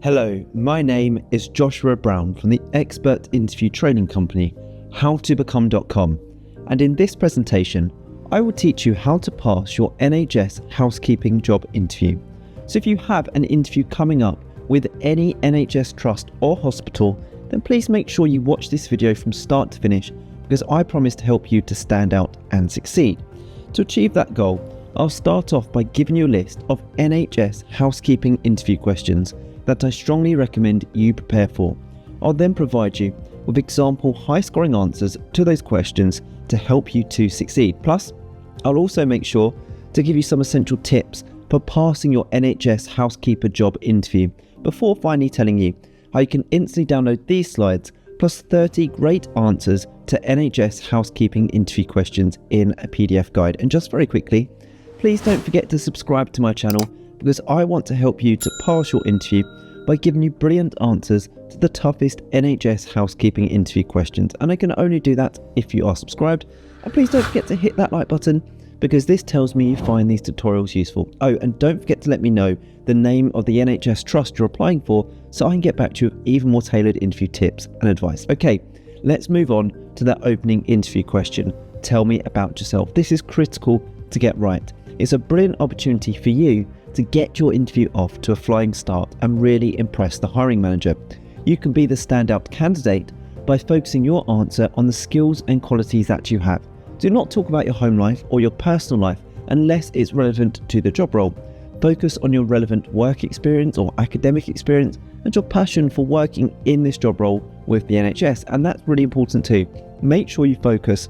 Hello, my name is Joshua Brown from the expert interview training company howtobecome.com, and in this presentation I will teach you how to pass your NHS housekeeping job interview. So if you have an interview coming up with any NHS trust or hospital, then please make sure you watch this video from start to finish, because I promise to help you to stand out and succeed. To achieve that goal, I'll start off by giving you a list of NHS housekeeping interview questions that I strongly recommend you prepare for. I'll then provide you with example high-scoring answers to those questions to help you to succeed. Plus, I'll also make sure to give you some essential tips for passing your NHS housekeeper job interview before finally telling you how you can instantly download these slides plus 30 great answers to NHS housekeeping interview questions in a PDF guide. And just very quickly, please don't forget to subscribe to my channel, because I want to help you to pass your interview by giving you brilliant answers to the toughest NHS housekeeping interview questions. And I can only do that if you are subscribed. And please don't forget to hit that like button, because this tells me you find these tutorials useful. Oh, and don't forget to let me know the name of the NHS trust you're applying for, so I can get back to you with even more tailored interview tips and advice. Okay, let's move on to that opening interview question. Tell me about yourself. This is critical to get right. It's a brilliant opportunity for you to get your interview off to a flying start and really impress the hiring manager. You can be the standout candidate by focusing your answer on the skills and qualities that you have. Do not talk about your home life or your personal life unless it's relevant to the job role. Focus on your relevant work experience or academic experience and your passion for working in this job role with the NHS. And that's really important too. Make sure you focus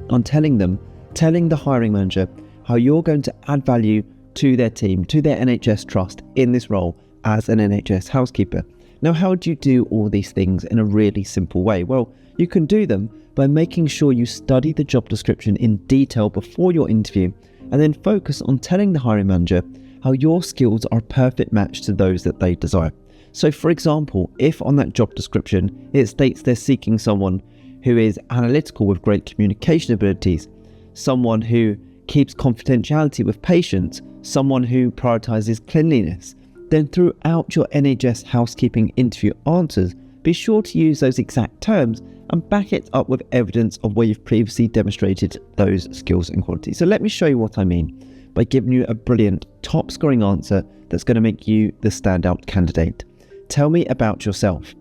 on telling the hiring manager how you're going to add value to their team, to their NHS trust in this role as an NHS housekeeper. Now, how do you do all these things in a really simple way? Well, you can do them by making sure you study the job description in detail before your interview, and then focus on telling the hiring manager how your skills are a perfect match to those that they desire. So for example, if on that job description it states they're seeking someone who is analytical with great communication abilities, someone who keeps confidentiality with patients, someone who prioritizes cleanliness, then throughout your NHS housekeeping interview answers, be sure to use those exact terms and back it up with evidence of where you've previously demonstrated those skills and qualities. So let me show you what I mean by giving you a brilliant top scoring answer that's going to make you the standout candidate. Tell me about yourself.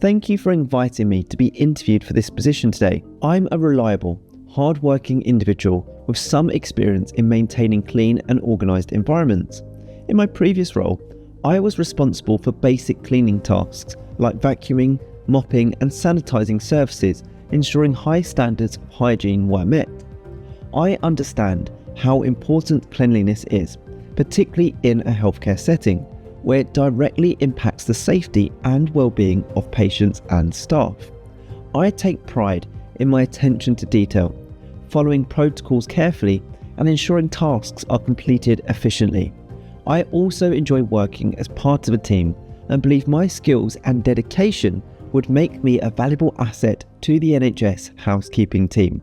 Thank you for inviting me to be interviewed for this position today. I'm a reliable, hard-working individual with some experience in maintaining clean and organised environments. In my previous role, I was responsible for basic cleaning tasks like vacuuming, mopping and sanitising surfaces, ensuring high standards of hygiene were met. I understand how important cleanliness is, particularly in a healthcare setting, where it directly impacts the safety and well-being of patients and staff. I take pride in my attention to detail, following protocols carefully and ensuring tasks are completed efficiently. I also enjoy working as part of a team and believe my skills and dedication would make me a valuable asset to the NHS housekeeping team.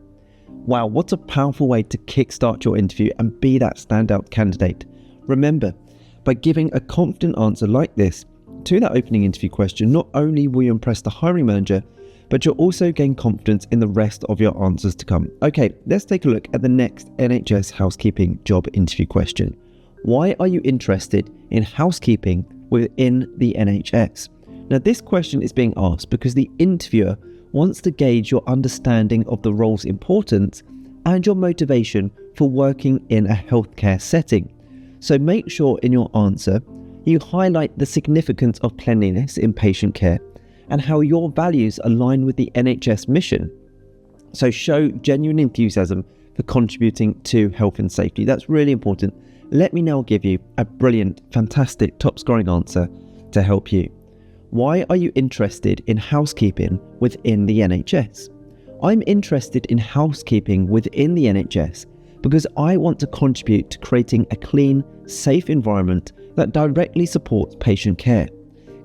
Wow, what a powerful way to kickstart your interview and be that standout candidate. Remember, by giving a confident answer like this to that opening interview question, not only will you impress the hiring manager, but you'll also gain confidence in the rest of your answers to come. Okay, let's take a look at the next NHS housekeeping job interview question. Why are you interested in housekeeping within the NHS? Now, this question is being asked because the interviewer wants to gauge your understanding of the role's importance and your motivation for working in a healthcare setting. So make sure in your answer you highlight the significance of cleanliness in patient care and how your values align with the NHS mission. So show genuine enthusiasm for contributing to health and safety. That's really important. Let me now give you a brilliant, fantastic top scoring answer to help you. Why are you interested in housekeeping within the NHS? I'm interested in housekeeping within the NHS because I want to contribute to creating a clean, safe environment that directly supports patient care.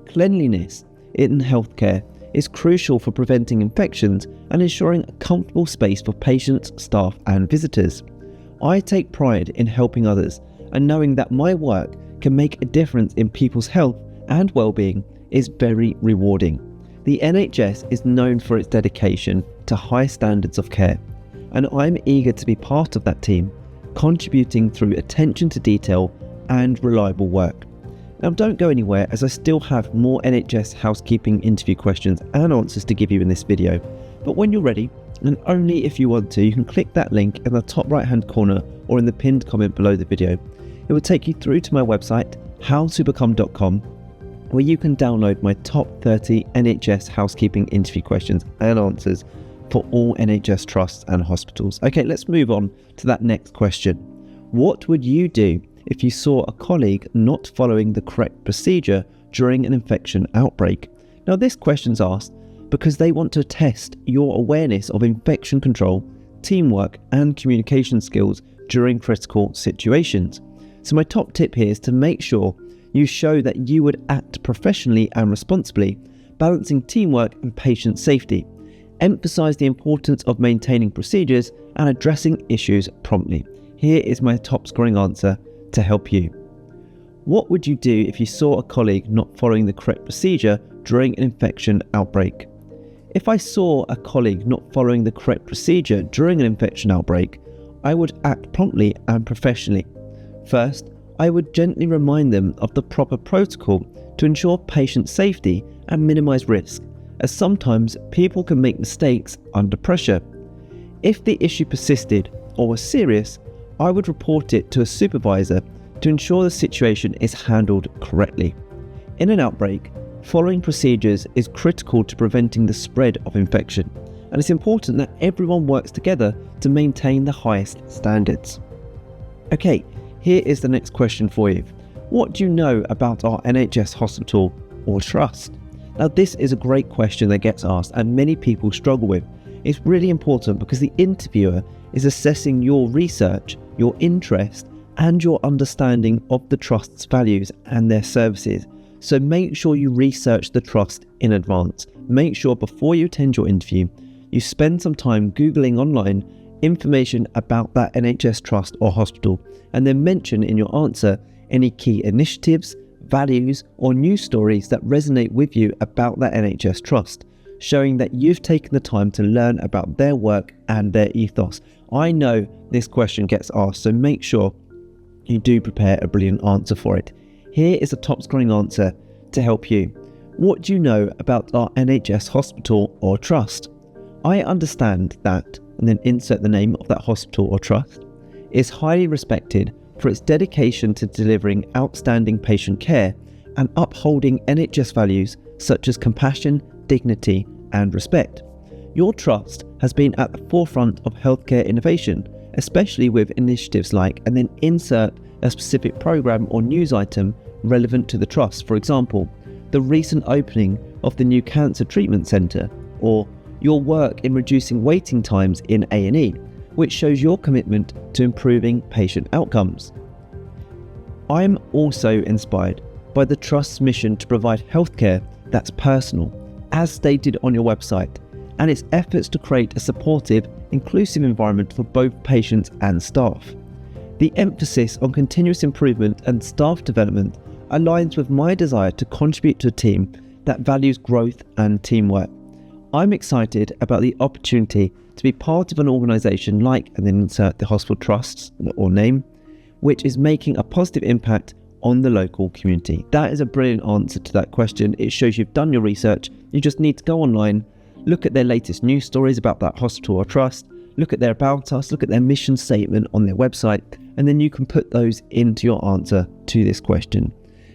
Cleanliness in healthcare is crucial for preventing infections and ensuring a comfortable space for patients, staff and visitors. I take pride in helping others and knowing that my work can make a difference in people's health and well-being is very rewarding. The NHS is known for its dedication to high standards of care, and I'm eager to be part of that team, contributing through attention to detail and reliable work. Now don't go anywhere, as I still have more NHS housekeeping interview questions and answers to give you in this video. But when you're ready, and only if you want to, you can click that link in the top right hand corner or in the pinned comment below the video. It will take you through to my website, howtobecome.com, where you can download my top 30 NHS housekeeping interview questions and answers for all NHS trusts and hospitals. Okay, let's move on to that next question. What would you do if you saw a colleague not following the correct procedure during an infection outbreak? Now, this question's asked because they want to test your awareness of infection control, teamwork, and communication skills during critical situations. So my top tip here is to make sure you show that you would act professionally and responsibly, balancing teamwork and patient safety. Emphasize the importance of maintaining procedures and addressing issues promptly. Here is my top scoring answer to help you. What would you do if you saw a colleague not following the correct procedure during an infection outbreak? If I saw a colleague not following the correct procedure during an infection outbreak, I would act promptly and professionally. First, I would gently remind them of the proper protocol to ensure patient safety and minimize risk, as sometimes people can make mistakes under pressure. If the issue persisted or was serious, I would report it to a supervisor to ensure the situation is handled correctly. In an outbreak, following procedures is critical to preventing the spread of infection, and it's important that everyone works together to maintain the highest standards. Okay, here is the next question for you. What do you know about our NHS hospital or trust? Now, this is a great question that gets asked and many people struggle with. It's really important because the interviewer is assessing your research, your interest, and your understanding of the trust's values and their services. So make sure you research the trust in advance. Make sure before you attend your interview, you spend some time Googling online information about that NHS trust or hospital, and then mention in your answer any key initiatives, values, or news stories that resonate with you about that NHS trust, showing that you've taken the time to learn about their work and their ethos. I know this question gets asked, so make sure you do prepare a brilliant answer for it. Here is a top scoring answer to help you. What do you know about our NHS hospital or trust? I understand that, and then insert the name of that hospital or trust, is highly respected for its dedication to delivering outstanding patient care and upholding NHS values such as compassion, dignity, and respect. Your trust has been at the forefront of healthcare innovation, especially with initiatives like, and then insert a specific program or news item relevant to the trust. For example, the recent opening of the new cancer treatment centre, or your work in reducing waiting times in A&E, which shows your commitment to improving patient outcomes. I am also inspired by the Trust's mission to provide healthcare that's personal, as stated on your website, and its efforts to create a supportive, inclusive environment for both patients and staff. The emphasis on continuous improvement and staff development aligns with my desire to contribute to a team that values growth and teamwork. I'm excited about the opportunity to be part of an organisation like, and then insert the hospital trust or name, which is making a positive impact on the local community. That is a brilliant answer to that question. It shows you've done your research. You just need to go online, look at their latest news stories about that hospital or trust, look at their about us, look at their mission statement on their website, and then you can put those into your answer to this question.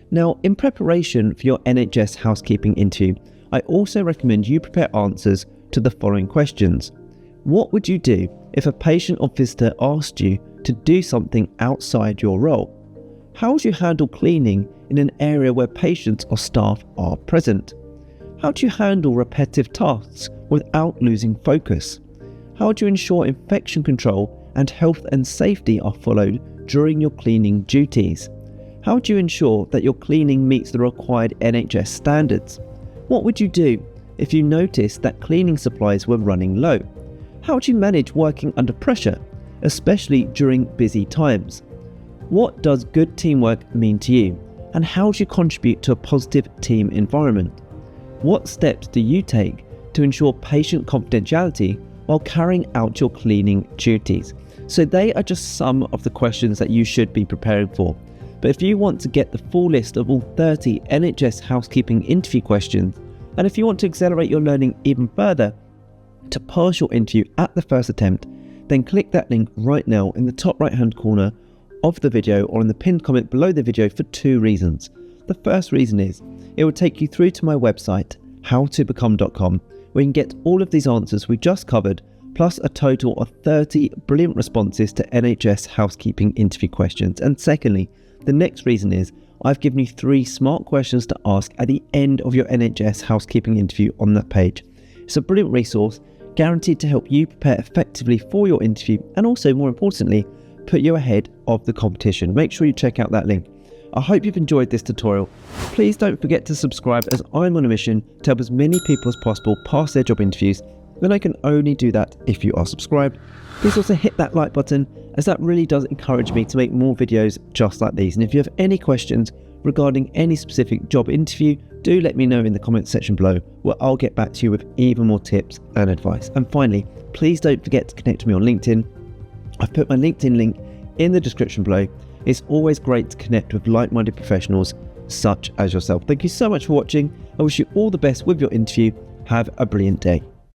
Now, in preparation for your NHS housekeeping interview, I also recommend you prepare answers to the following questions. What would you do if a patient or visitor asked you to do something outside your role? How would you handle cleaning in an area where patients or staff are present? How do you handle repetitive tasks without losing focus? How do you ensure infection control and health and safety are followed during your cleaning duties? How do you ensure that your cleaning meets the required NHS standards? What would you do if you noticed that cleaning supplies were running low? How do you manage working under pressure, especially during busy times? What does good teamwork mean to you? And how do you contribute to a positive team environment? What steps do you take to ensure patient confidentiality while carrying out your cleaning duties? So they are just some of the questions that you should be preparing for. But if you want to get the full list of all 30 NHS housekeeping interview questions, and if you want to accelerate your learning even further to pass your interview at the first attempt, then click that link right now in the top right hand corner of the video or in the pinned comment below the video for 2 reasons. The first reason is it will take you through to my website, howtobecome.com, where you can get all of these answers we just covered, plus a total of 30 brilliant responses to NHS housekeeping interview questions. And secondly, the next reason is I've given you 3 smart questions to ask at the end of your NHS housekeeping interview on that page. It's a brilliant resource, guaranteed to help you prepare effectively for your interview and also, more importantly, put you ahead of the competition. Make sure you check out that link. I hope you've enjoyed this tutorial. Please don't forget to subscribe, as I'm on a mission to help as many people as possible pass their job interviews, and I can only do that if you are subscribed. Please also hit that like button, as that really does encourage me to make more videos just like these. And if you have any questions regarding any specific job interview, do let me know in the comments section below, where I'll get back to you with even more tips and advice. And finally, please don't forget to connect with me on LinkedIn. I've put my LinkedIn link in the description below. It's always great to connect with like-minded professionals such as yourself. Thank you so much for watching. I wish you all the best with your interview. Have a brilliant day.